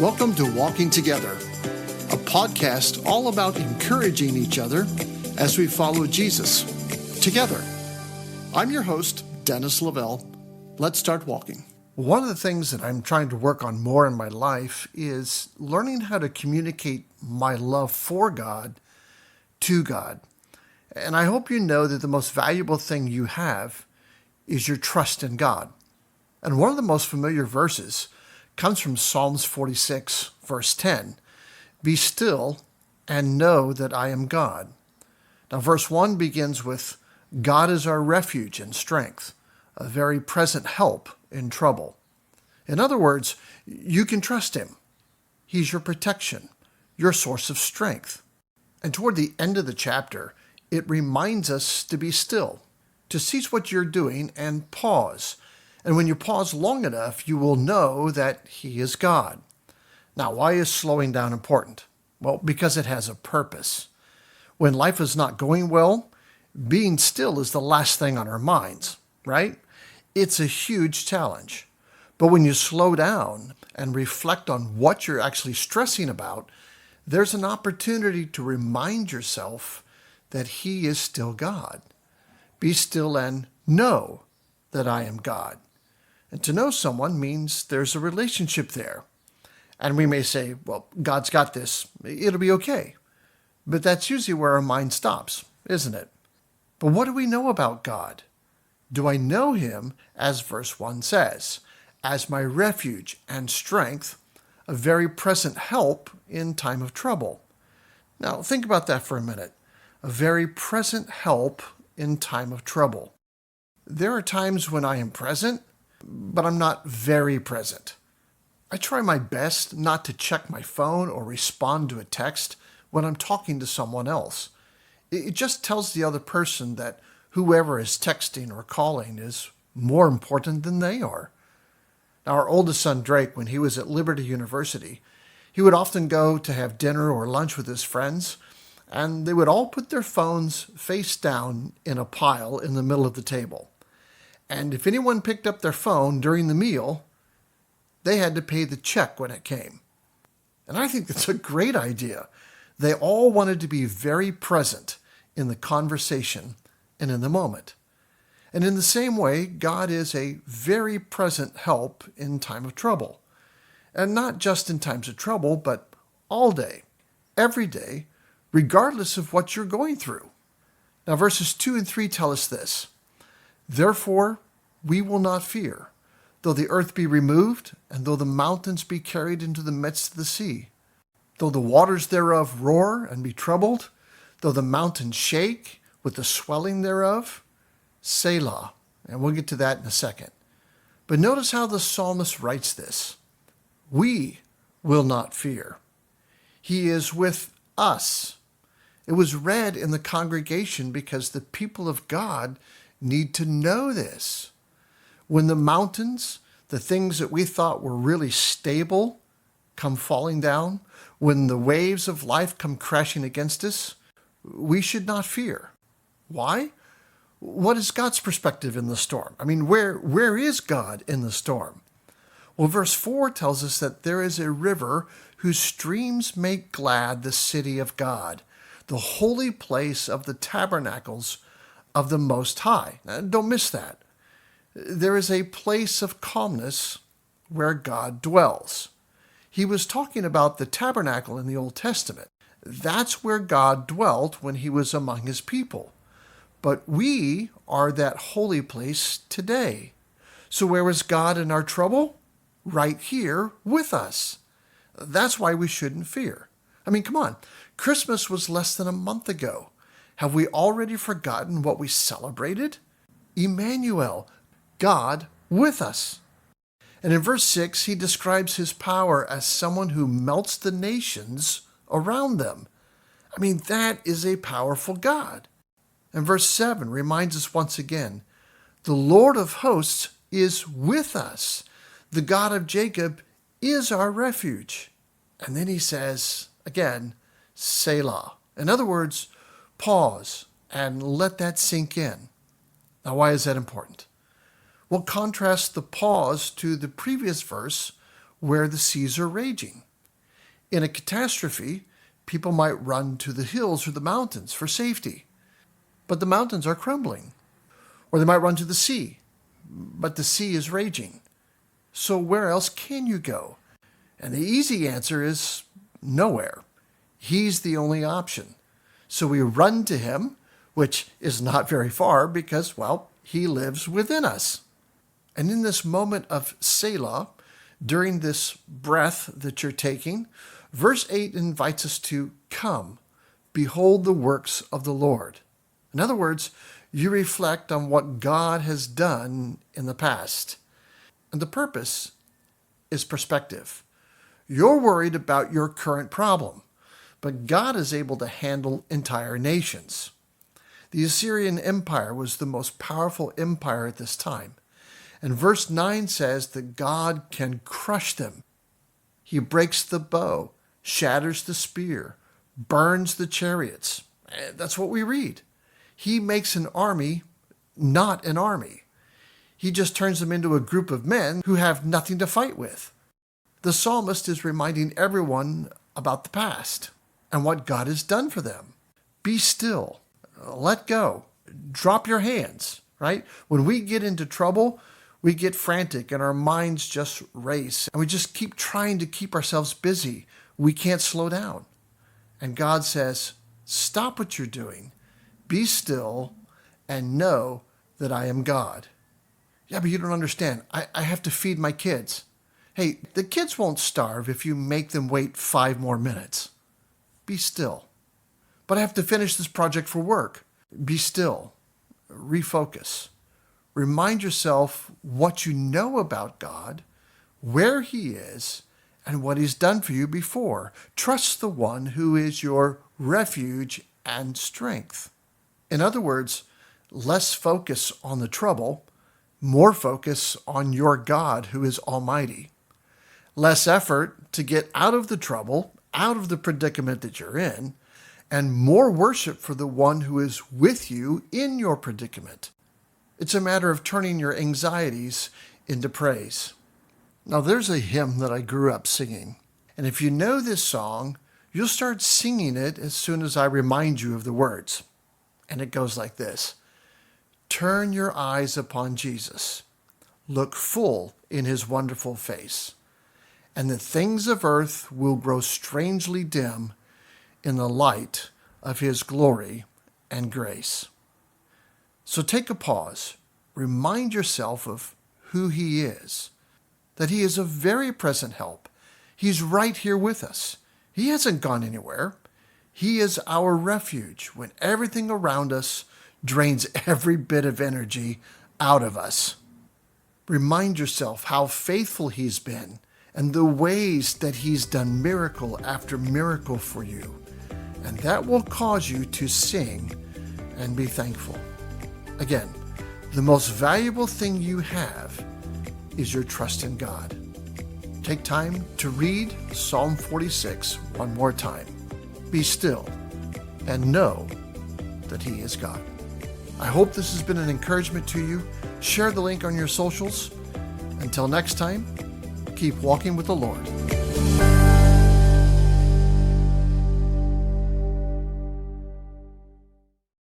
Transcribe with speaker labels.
Speaker 1: Welcome to Walking Together, a podcast all about encouraging each other as we follow Jesus together. I'm your host, Dennis Lavelle. Let's start walking. One of the things that I'm trying to work on more in my life is learning how to communicate my love for God to God. And I hope you know that the most valuable thing you have is your trust in God. And one of the most familiar verses comes from Psalms 46, verse 10. Be still and know that I am God. Now, verse 1 begins with, God is our refuge and strength, a very present help in trouble. In other words, you can trust him. He's your protection, your source of strength. And toward the end of the chapter, it reminds us to be still, to cease what you're doing and pause. And when you pause long enough, you will know that he is God. Now, why is slowing down important? Well, because it has a purpose. When life is not going well, being still is the last thing on our minds, right? It's a huge challenge. But when you slow down and reflect on what you're actually stressing about, there's an opportunity to remind yourself that he is still God. Be still and know that I am God. And to know someone means there's a relationship there. And we may say, well, God's got this. It'll be okay. But that's usually where our mind stops, isn't it? But what do we know about God? Do I know him, as verse 1 says, as my refuge and strength, a very present help in time of trouble? Now, think about that for a minute. A very present help in time of trouble. There are times when I am present, but I'm not very present. I try my best not to check my phone or respond to a text when I'm talking to someone else. It just tells the other person that whoever is texting or calling is more important than they are. Now, our oldest son, Drake, when he was at Liberty University, he would often go to have dinner or lunch with his friends, and they would all put their phones face down in a pile in the middle of the table. And if anyone picked up their phone during the meal, they had to pay the check when it came. And I think that's a great idea. They all wanted to be very present in the conversation and in the moment. And in the same way, God is a very present help in time of trouble. And not just in times of trouble, but all day, every day, regardless of what you're going through. Now, verses 2 and 3 tell us this. Therefore, we will not fear, though the earth be removed, and though the mountains be carried into the midst of the sea, though the waters thereof roar and be troubled, though the mountains shake with the swelling thereof. Selah. And we'll get to that in a second. But notice how the psalmist writes this. We will not fear. He is with us. It was read in the congregation because the people of God need to know this. When the mountains, the things that we thought were really stable, come falling down, when the waves of life come crashing against us, we should not fear. Why? What is God's perspective in the storm? I mean, where is God in the storm? Well, verse 4 tells us that there is a river whose streams make glad the city of God, the holy place of the tabernacles of the Most High. Now, don't miss that. There is a place of calmness where God dwells. He was talking about the tabernacle in the Old Testament. That's where God dwelt when he was among his people. But we are that holy place today. So where is God in our trouble? Right here with us. That's why we shouldn't fear. I mean, come on. Christmas was less than a month ago. Have we already forgotten what we celebrated? Emmanuel, God with us. And in verse 6, he describes his power as someone who melts the nations around them. I mean, that is a powerful God. And verse 7 reminds us once again, the Lord of hosts is with us. The God of Jacob is our refuge. And then he says, again, Selah. In other words, pause and let that sink in. Now, why is that important? Well, contrast the pause to the previous verse where the seas are raging. In a catastrophe, people might run to the hills or the mountains for safety, but the mountains are crumbling. Or they might run to the sea, but the sea is raging. So where else can you go? And the easy answer is nowhere. He's the only option. So we run to him, which is not very far because, well, he lives within us. And in this moment of Selah, during this breath that you're taking, verse 8 invites us to come, behold the works of the Lord. In other words, you reflect on what God has done in the past. And the purpose is perspective. You're worried about your current problem, but God is able to handle entire nations. The Assyrian Empire was the most powerful empire at this time. And verse 9 says that God can crush them. He breaks the bow, shatters the spear, burns the chariots. That's what we read. He makes an army not an army. He just turns them into a group of men who have nothing to fight with. The psalmist is reminding everyone about the past and what God has done for them. Be still. Let go. Drop your hands, right? When we get into trouble, we get frantic and our minds just race. And we just keep trying to keep ourselves busy. We can't slow down. And God says, stop what you're doing. Be still and know that I am God. Yeah, but you don't understand. I have to feed my kids. Hey, the kids won't starve if you make them wait 5 more minutes. Be still. But I have to finish this project for work. Be still. Refocus. Remind yourself what you know about God, where he is, and what he's done for you before. Trust the one who is your refuge and strength. In other words, less focus on the trouble, more focus on your God who is almighty. Less effort to get out of the trouble, out of the predicament that you're in, and more worship for the one who is with you in your predicament. It's a matter of turning your anxieties into praise. Now, there's a hymn that I grew up singing, and if you know this song, you'll start singing it as soon as I remind you of the words. And it goes like this. Turn your eyes upon Jesus. Look full in his wonderful face. And the things of earth will grow strangely dim in the light of his glory and grace. So take a pause. Remind yourself of who he is, that he is a very present help. He's right here with us. He hasn't gone anywhere. He is our refuge when everything around us drains every bit of energy out of us. Remind yourself how faithful he's been and the ways that he's done miracle after miracle for you. And that will cause you to sing and be thankful. Again, the most valuable thing you have is your trust in God. Take time to read Psalm 46 one more time. Be still and know that he is God. I hope this has been an encouragement to you. Share the link on your socials. Until next time, keep walking with the Lord.